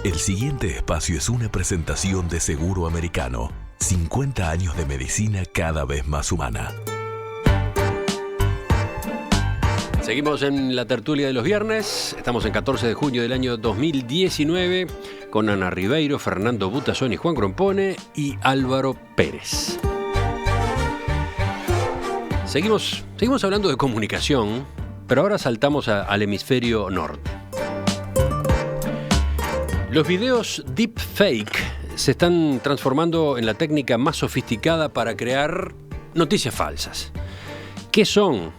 El siguiente espacio es una presentación de Seguro Americano. 50 años de medicina cada vez más humana. Seguimos en la tertulia de los viernes. Estamos en 14 de junio del año 2019 con Ana Ribeiro, Fernando Butazón, Juan Grompone y Álvaro Pérez. Seguimos hablando de comunicación, pero ahora saltamos al hemisferio norte. Los videos deepfake se están transformando en la técnica más sofisticada para crear noticias falsas. ¿Qué son?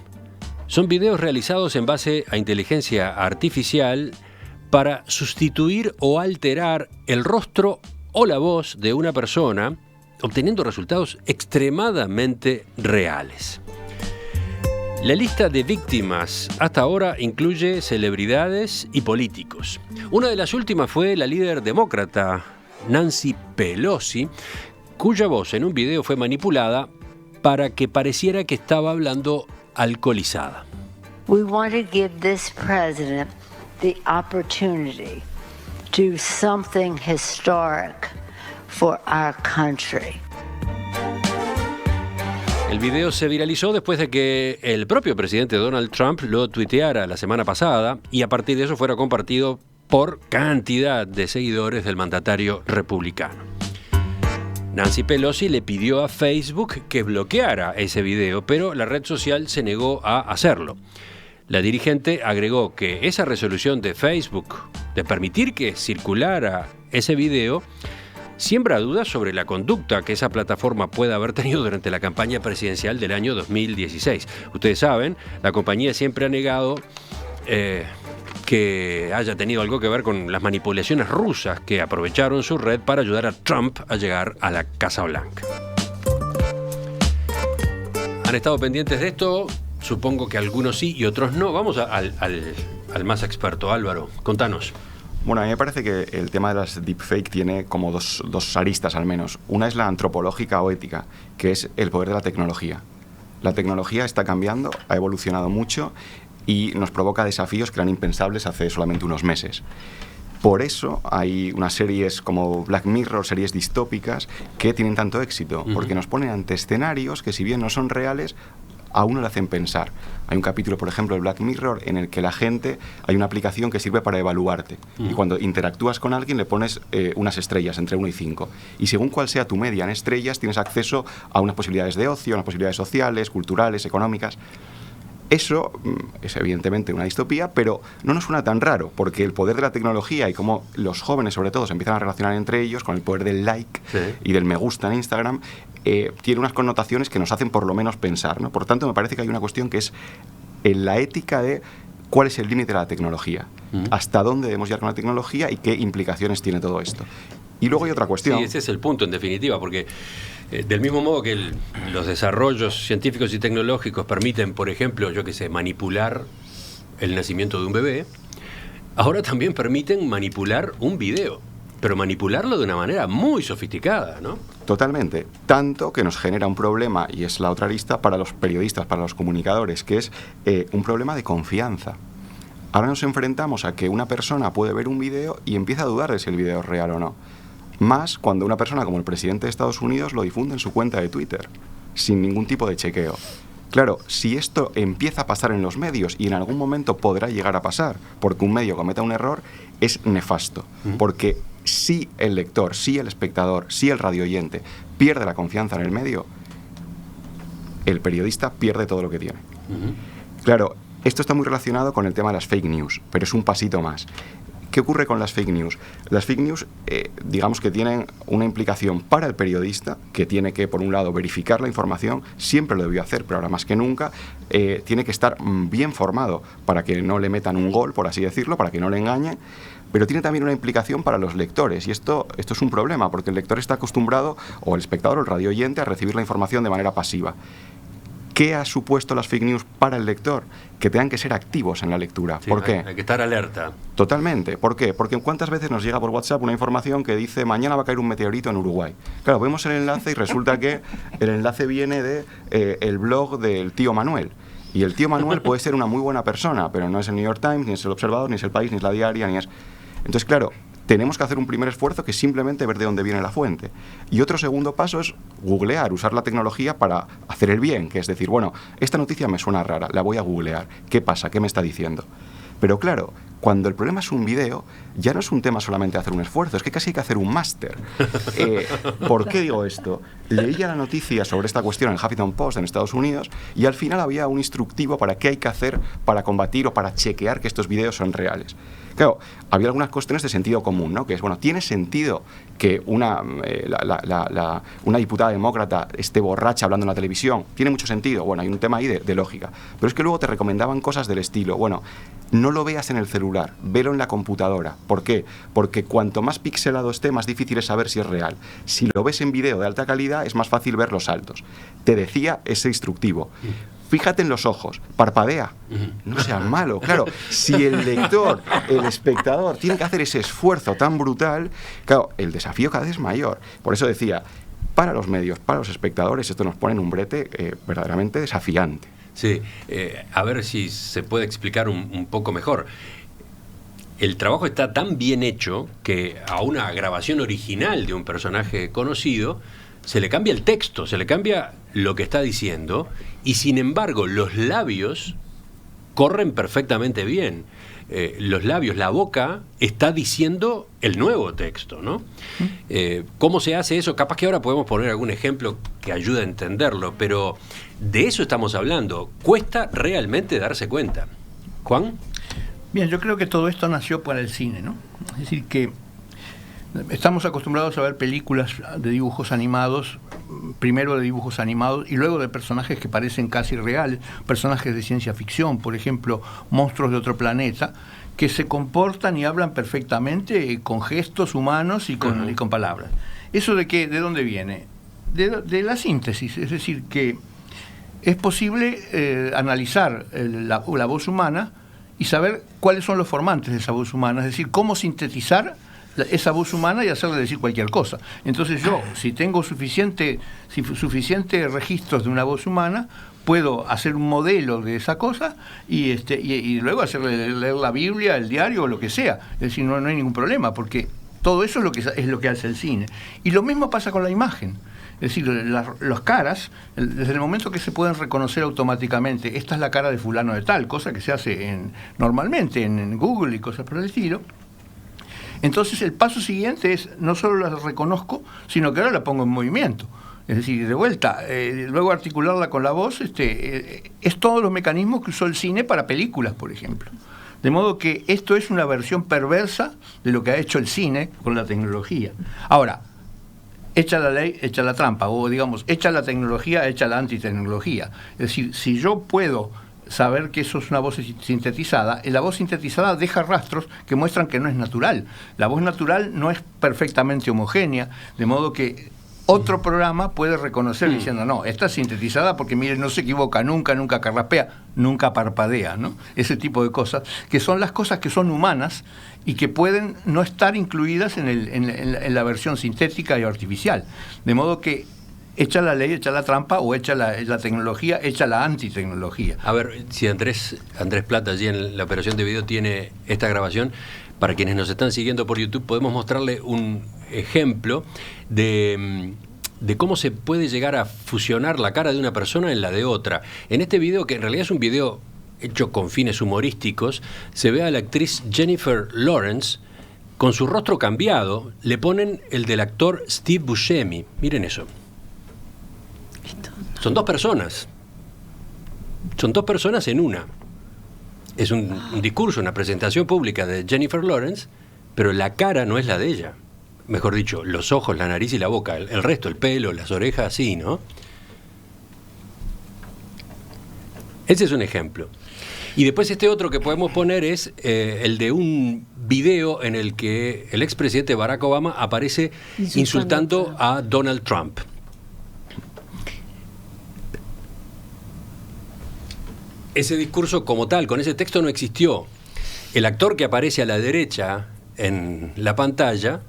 Son videos realizados en base a inteligencia artificial para sustituir o alterar el rostro o la voz de una persona, obteniendo resultados extremadamente reales. La lista de víctimas hasta ahora incluye celebridades y políticos. Una de las últimas fue la líder demócrata Nancy Pelosi, cuya voz en un video fue manipulada para que pareciera que estaba hablando alcoholizada. We want to give this president the opportunity to do something historic for our country. El video se viralizó después de que el propio presidente Donald Trump lo tuiteara la semana pasada y a partir de eso fuera compartido por cantidad de seguidores del mandatario republicano. Nancy Pelosi le pidió a Facebook que bloqueara ese video, pero la red social se negó a hacerlo. La dirigente agregó que esa resolución de Facebook de permitir que circulara ese video siembra dudas sobre la conducta que esa plataforma pueda haber tenido durante la campaña presidencial del año 2016. Ustedes saben, la compañía siempre ha negado que haya tenido algo que ver con las manipulaciones rusas que aprovecharon su red para ayudar a Trump a llegar a la Casa Blanca. ¿Han estado pendientes de esto? Supongo que algunos sí y otros no. Vamos al más experto, Álvaro. Contanos. Bueno, a mí me parece que el tema de las deepfake tiene como dos aristas al menos. Una es la antropológica o ética, que es el poder de la tecnología. La tecnología está cambiando, ha evolucionado mucho y nos provoca desafíos que eran impensables hace solamente unos meses. Por eso hay unas series como Black Mirror, series distópicas, que tienen tanto éxito, porque nos ponen ante escenarios que, si bien no son reales, a uno le hacen pensar. Hay un capítulo, por ejemplo, de Black Mirror, en el que hay una aplicación que sirve para evaluarte. Y cuando interactúas con alguien le pones unas estrellas, entre 1 y 5. Y según cuál sea tu media en estrellas, tienes acceso a unas posibilidades de ocio, unas posibilidades sociales, culturales, económicas. Eso es evidentemente una distopía, pero no nos suena tan raro, porque el poder de la tecnología y cómo los jóvenes, sobre todo, se empiezan a relacionar entre ellos con el poder del like y del me gusta en Instagram, tiene unas connotaciones que nos hacen por lo menos pensar, ¿no? Por tanto, me parece que hay una cuestión que es en la ética de cuál es el límite de la tecnología, hasta dónde debemos llegar con la tecnología y qué implicaciones tiene todo esto. Y luego hay otra cuestión. Sí, ese es el punto, en definitiva, porque del mismo modo que los desarrollos científicos y tecnológicos permiten, por ejemplo, manipular el nacimiento de un bebé, ahora también permiten manipular un video, pero manipularlo de una manera muy sofisticada, ¿no? Totalmente. Tanto que nos genera un problema, y es la otra arista, para los periodistas, para los comunicadores, que es un problema de confianza. Ahora nos enfrentamos a que una persona puede ver un video y empieza a dudar de si el video es real o no. Más cuando una persona como el presidente de Estados Unidos lo difunde en su cuenta de Twitter, sin ningún tipo de chequeo. Claro, si esto empieza a pasar en los medios, y en algún momento podrá llegar a pasar, porque un medio cometa un error, es nefasto. Porque si el lector, si el espectador, si el radioyente pierde la confianza en el medio, el periodista pierde todo lo que tiene. Claro, esto está muy relacionado con el tema de las fake news, pero es un pasito más. ¿Qué ocurre con las fake news? Las fake news, digamos que tienen una implicación para el periodista, que tiene que, por un lado, verificar la información, siempre lo debió hacer, pero ahora más que nunca, tiene que estar bien formado para que no le metan un gol, por así decirlo, para que no le engañen, pero tiene también una implicación para los lectores, y esto es un problema, porque el lector está acostumbrado, o el espectador o el radioyente, a recibir la información de manera pasiva. ¿Qué ha supuesto las fake news para el lector? Que tengan que ser activos en la lectura. Sí, ¿por qué? Hay que estar alerta. Totalmente. ¿Por qué? Porque ¿cuántas veces nos llega por WhatsApp una información que dice mañana va a caer un meteorito en Uruguay? Claro, vemos el enlace y resulta que el enlace viene de el blog del tío Manuel. Y el tío Manuel puede ser una muy buena persona, pero no es el New York Times, ni es el Observador, ni es el País, ni es La Diaria, ni es... Entonces, claro, tenemos que hacer un primer esfuerzo que es simplemente ver de dónde viene la fuente. Y otro segundo paso es googlear, usar la tecnología para hacer el bien, que es decir, bueno, esta noticia me suena rara, la voy a googlear. ¿Qué pasa? ¿Qué me está diciendo? Pero claro, cuando el problema es un video, ya no es un tema solamente hacer un esfuerzo, es que casi hay que hacer un máster. ¿Por qué digo esto? Leía la noticia sobre esta cuestión en el Huffington Post en Estados Unidos y al final había un instructivo para qué hay que hacer para combatir o para chequear que estos videos son reales. Claro, había algunas cuestiones de sentido común, ¿no? Que es, bueno, ¿tiene sentido que una diputada demócrata esté borracha hablando en la televisión? Tiene mucho sentido. Bueno, hay un tema ahí de lógica. Pero es que luego te recomendaban cosas del estilo, bueno, no lo veas en el celular, velo en la computadora. ¿Por qué? Porque cuanto más pixelado esté, más difícil es saber si es real. Si lo ves en video de alta calidad, es más fácil ver los saltos. Te decía ese instructivo. Fíjate en los ojos, parpadea, no seas malo. Claro, si el lector, el espectador, tiene que hacer ese esfuerzo tan brutal, claro, el desafío cada vez es mayor. Por eso decía, para los medios, para los espectadores, esto nos pone en un brete verdaderamente desafiante. Sí, a ver si se puede explicar un poco mejor. El trabajo está tan bien hecho que a una grabación original de un personaje conocido se le cambia el texto, se le cambia lo que está diciendo, y sin embargo los labios corren perfectamente bien. Los labios, la boca está diciendo el nuevo texto, ¿no? ¿Cómo se hace eso? Capaz que ahora podemos poner algún ejemplo que ayude a entenderlo, pero de eso estamos hablando. Cuesta realmente darse cuenta. ¿Juan? Bien, yo creo que todo esto nació para el cine, ¿no? Es decir, que estamos acostumbrados a ver películas de dibujos animados, primero de dibujos animados y luego de personajes que parecen casi reales, personajes de ciencia ficción, por ejemplo, monstruos de otro planeta, que se comportan y hablan perfectamente con gestos humanos y con palabras. ¿Eso de dónde viene? De la síntesis, es decir, que es posible analizar la voz humana y saber cuáles son los formantes de esa voz humana, es decir, cómo sintetizar esa voz humana y hacerle decir cualquier cosa. Entonces yo, si tengo suficientes registros de una voz humana, puedo hacer un modelo de esa cosa y luego hacerle leer la Biblia, el diario o lo que sea. Es decir, no hay ningún problema, porque todo eso es lo que hace el cine. Y lo mismo pasa con la imagen. Es decir, las caras, desde el momento que se pueden reconocer automáticamente, esta es la cara de fulano de tal, cosa que se hace normalmente en Google y cosas por el estilo. Entonces el paso siguiente es, no solo la reconozco, sino que ahora la pongo en movimiento. Es decir, de vuelta, luego articularla con la voz, es todos los mecanismos que usó el cine para películas, por ejemplo. De modo que esto es una versión perversa de lo que ha hecho el cine con la tecnología. Ahora, echa la ley, echa la trampa, o digamos, echa la tecnología, echa la antitecnología. Es decir, si yo puedo saber que eso es una voz sintetizada, la voz sintetizada deja rastros que muestran que no es natural. La voz natural no es perfectamente homogénea, de modo que otro programa puede reconocer diciendo, no, esta es sintetizada porque, mire, no se equivoca nunca carraspea, nunca parpadea, ¿no? Ese tipo de cosas, que son las cosas que son humanas y que pueden no estar incluidas en la versión sintética y artificial. De modo que echa la ley, echa la trampa, o echa la tecnología, echa la antitecnología. A ver, si Andrés Plata allí en la operación de video tiene esta grabación, para quienes nos están siguiendo por YouTube, podemos mostrarle un ejemplo de cómo se puede llegar a fusionar la cara de una persona en la de otra. En este video, que en realidad es un video hecho con fines humorísticos, se ve a la actriz Jennifer Lawrence con su rostro cambiado, le ponen el del actor Steve Buscemi. Miren eso. Son dos personas en una. Es un discurso, una presentación pública de Jennifer Lawrence, pero la cara no es la de ella. Mejor dicho, los ojos, la nariz y la boca, el resto, el pelo, las orejas, sí, ¿no? Ese es un ejemplo. Y después este otro que podemos poner es el de un video en el que el expresidente Barack Obama aparece insultando a Donald Trump. Ese discurso como tal, con ese texto, no existió. El actor que aparece a la derecha en la pantalla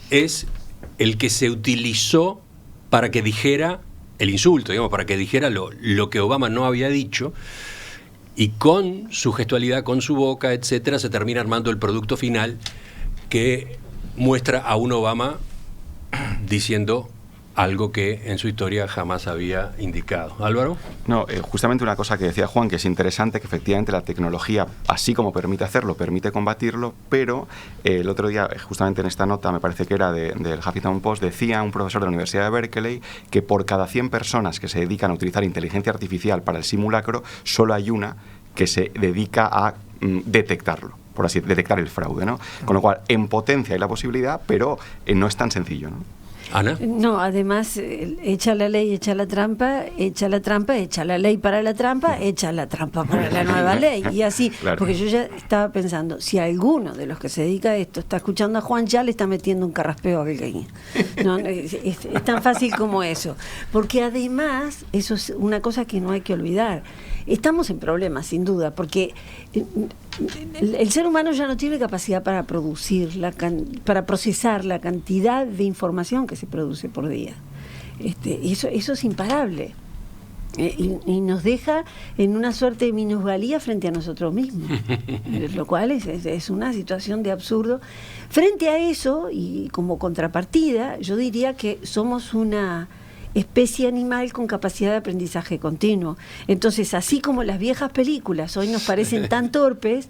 es el que se utilizó para que dijera el insulto, digamos, para que dijera lo que Obama no había dicho, y con su gestualidad, con su boca, etcétera, se termina armando el producto final que muestra a un Obama diciendo algo que en su historia jamás había indicado. ¿Álvaro? No, justamente una cosa que decía Juan, que es interesante, que efectivamente la tecnología, así como permite hacerlo, permite combatirlo, pero el otro día, justamente en esta nota, me parece que era del Huffington Post, decía un profesor de la Universidad de Berkeley que por cada 100 personas que se dedican a utilizar inteligencia artificial para el simulacro, solo hay una que se dedica a detectarlo, por así decirlo, detectar el fraude, ¿no? Con lo cual, en potencia hay la posibilidad, pero no es tan sencillo, ¿no? ¿Ana? No, además, echa la ley, echa la trampa, echa la ley para la trampa, echa la trampa para la nueva ley. Y así, Claro. porque yo ya estaba pensando, si alguno de los que se dedica a esto está escuchando a Juan, ya le está metiendo un carraspeo a alguien. No, es tan fácil como eso. Porque además, eso es una cosa que no hay que olvidar. Estamos en problemas, sin duda, porque el ser humano ya no tiene capacidad para producir, para procesar la cantidad de información que se produce por día. Y eso es imparable. Y nos deja en una suerte de minusvalía frente a nosotros mismos, lo cual es una situación de absurdo. Frente a eso, y como contrapartida, yo diría que somos una especie animal con capacidad de aprendizaje continuo. Entonces, así como las viejas películas hoy nos parecen tan torpes,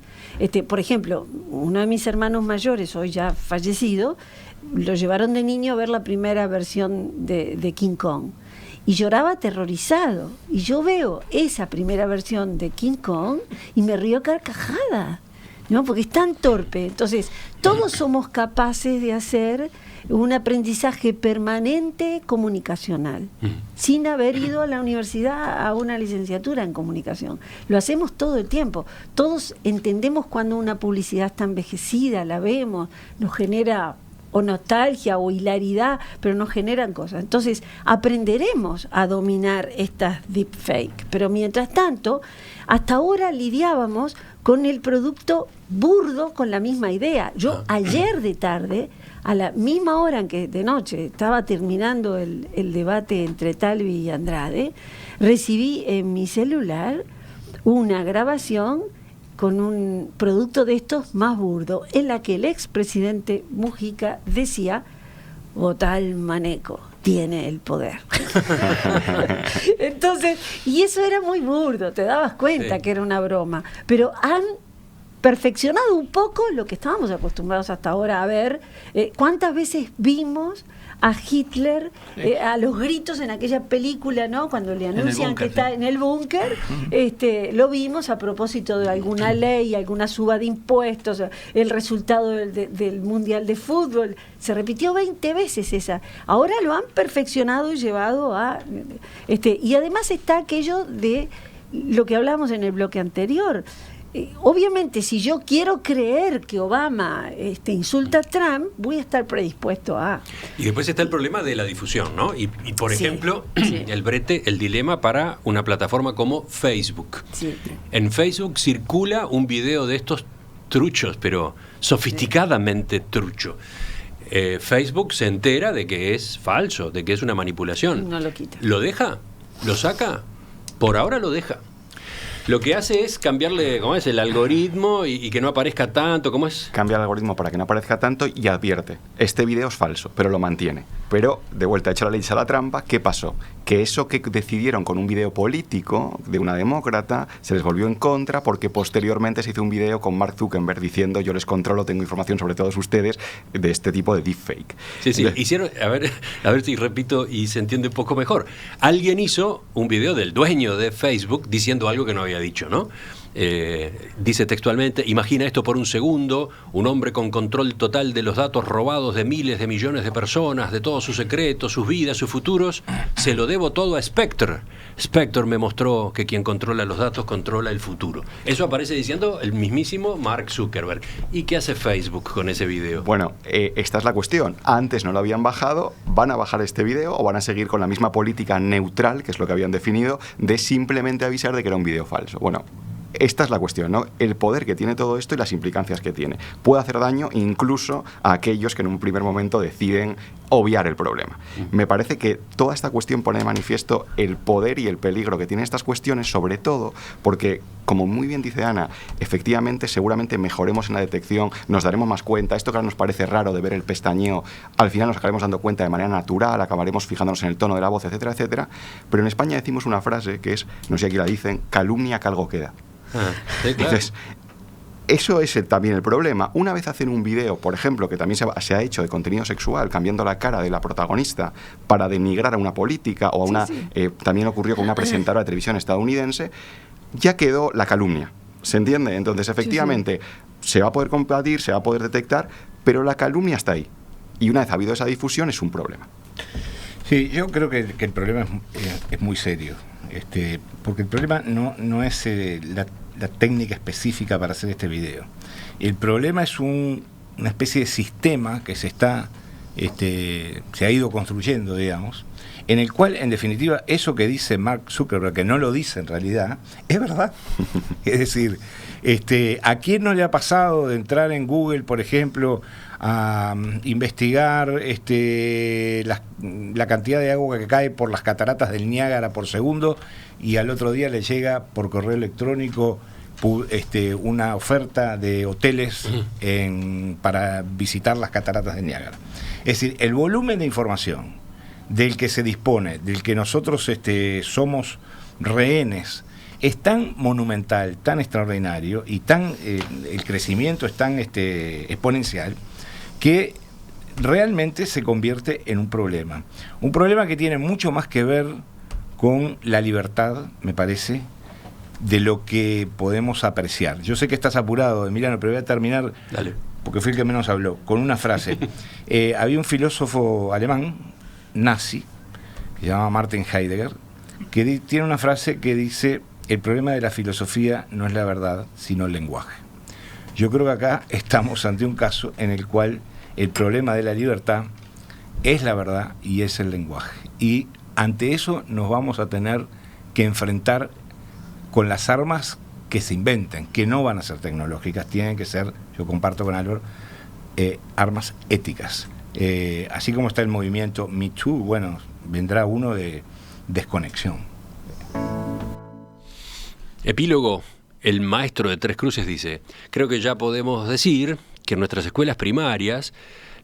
por ejemplo, uno de mis hermanos mayores, hoy ya fallecido, lo llevaron de niño a ver la primera versión de King Kong y lloraba aterrorizado, y yo veo esa primera versión de King Kong y me río a carcajada, ¿no? Porque es tan torpe. Entonces, todos somos capaces de hacer un aprendizaje permanente comunicacional, sin haber ido a la universidad a una licenciatura en comunicación. Lo hacemos todo el tiempo. Todos entendemos cuando una publicidad está envejecida, la vemos, nos genera o nostalgia o hilaridad, pero nos generan cosas. Entonces, aprenderemos a dominar estas deepfake. Pero mientras tanto, hasta ahora lidiábamos con el producto burdo con la misma idea. Yo ayer de tarde, a la misma hora en que de noche estaba terminando el debate entre Talvi y Andrade, recibí en mi celular una grabación con un producto de estos más burdo, en la que el expresidente Mujica decía: Otal Maneco tiene el poder. Entonces, y eso era muy burdo, te dabas cuenta que era una broma, pero han perfeccionado un poco lo que estábamos acostumbrados hasta ahora a ver. ¿Cuántas veces vimos a Hitler a los gritos en aquella película, ¿no? Cuando le anuncian que está en el búnker, lo vimos a propósito de alguna ley, alguna suba de impuestos, el resultado del Mundial de Fútbol. Se repitió 20 veces esa. Ahora lo han perfeccionado y llevado a... y además está aquello de lo que hablábamos en el bloque anterior. Obviamente, si yo quiero creer que Obama insulta a Trump, voy a estar predispuesto a... Y después está el problema de la difusión, ¿no? Y por ejemplo, el brete, el dilema para una plataforma como Facebook. Sí. En Facebook circula un video de estos truchos, pero sofisticadamente trucho. Facebook se entera de que es falso, de que es una manipulación. No lo quita. ¿Lo deja? ¿Lo saca? Por ahora lo deja. Lo que hace es cambiarle, ¿cómo es? El algoritmo y que no aparezca tanto, ¿cómo es? Cambia el algoritmo para que no aparezca tanto y advierte: este video es falso, pero lo mantiene. Pero, de vuelta, echa la ley, echa la trampa. ¿Qué pasó? Que eso que decidieron con un video político de una demócrata se les volvió en contra, porque posteriormente se hizo un video con Mark Zuckerberg diciendo: yo les controlo, tengo información sobre todos ustedes, de este tipo de deepfake. Sí, hicieron, a ver si repito y se entiende un poco mejor. Alguien hizo un video del dueño de Facebook diciendo algo que no había dicho, ¿no? Dice textualmente: imagina esto por un segundo, un hombre con control total de los datos robados de miles de millones de personas, de todos sus secretos, sus vidas, sus futuros, se lo debo todo a Spectre. Spectre me mostró que quien controla los datos controla el futuro. Eso aparece diciendo el mismísimo Mark Zuckerberg. ¿Y qué hace Facebook con ese video? Bueno, esta es la cuestión. Antes no lo habían bajado, van a bajar este video o van a seguir con la misma política neutral, que es lo que habían definido, de simplemente avisar de que era un video falso. Bueno, esta es la cuestión, ¿no? El poder que tiene todo esto y las implicancias que tiene. Puede hacer daño incluso a aquellos que en un primer momento deciden obviar el problema. Me parece que toda esta cuestión pone de manifiesto el poder y el peligro que tienen estas cuestiones, sobre todo porque como muy bien dice Ana, efectivamente seguramente mejoremos en la detección, nos daremos más cuenta, esto que ahora nos parece raro de ver el pestañeo, al final nos acabaremos dando cuenta de manera natural, acabaremos fijándonos en el tono de la voz, etcétera, etcétera, pero en España decimos una frase que es, no sé si aquí la dicen, calumnia que algo queda. Sí, claro. Entonces, eso es también el problema. Una vez hacen un video, por ejemplo, que también se ha hecho de contenido sexual, cambiando la cara de la protagonista para denigrar a una política o a una... también ocurrió con una presentadora de televisión estadounidense, ya quedó la calumnia. ¿Se entiende? Entonces, efectivamente, se va a poder combatir, se va a poder detectar, pero la calumnia está ahí. Y una vez ha habido esa difusión, es un problema. Sí, yo creo que el problema es muy serio. Porque el problema no es la técnica específica para hacer este video. El problema es una especie de sistema que se ha ido construyendo, digamos, en el cual, en definitiva, eso que dice Mark Zuckerberg, que no lo dice en realidad, es verdad. Es decir, ¿a quién no le ha pasado de entrar en Google, por ejemplo, a investigar la cantidad de agua que cae por las cataratas del Niágara por segundo, y al otro día le llega por correo electrónico una oferta de hoteles para visitar las cataratas del Niágara? Es decir, el volumen de información del que se dispone, del que nosotros somos rehenes, es tan monumental, tan extraordinario, y el crecimiento es tan exponencial, que realmente se convierte en un problema. Un problema que tiene mucho más que ver con la libertad, me parece, de lo que podemos apreciar. Yo sé que estás apurado, Emiliano, pero voy a terminar, Dale, porque fui el que menos habló, con una frase. Había un filósofo alemán, nazi, que se llama Martin Heidegger, que tiene una frase que dice: el problema de la filosofía no es la verdad, sino el lenguaje. Yo creo que acá estamos ante un caso en el cual el problema de la libertad es la verdad y es el lenguaje. Y ante eso nos vamos a tener que enfrentar con las armas que se inventen, que no van a ser tecnológicas, tienen que ser, yo comparto con Álvaro, armas éticas. Así como está el movimiento Me Too, bueno, vendrá uno de desconexión. Epílogo. El maestro de Tres Cruces dice: creo que ya podemos decir que en nuestras escuelas primarias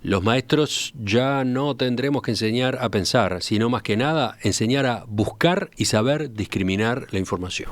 los maestros ya no tendremos que enseñar a pensar, sino más que nada enseñar a buscar y saber discriminar la información.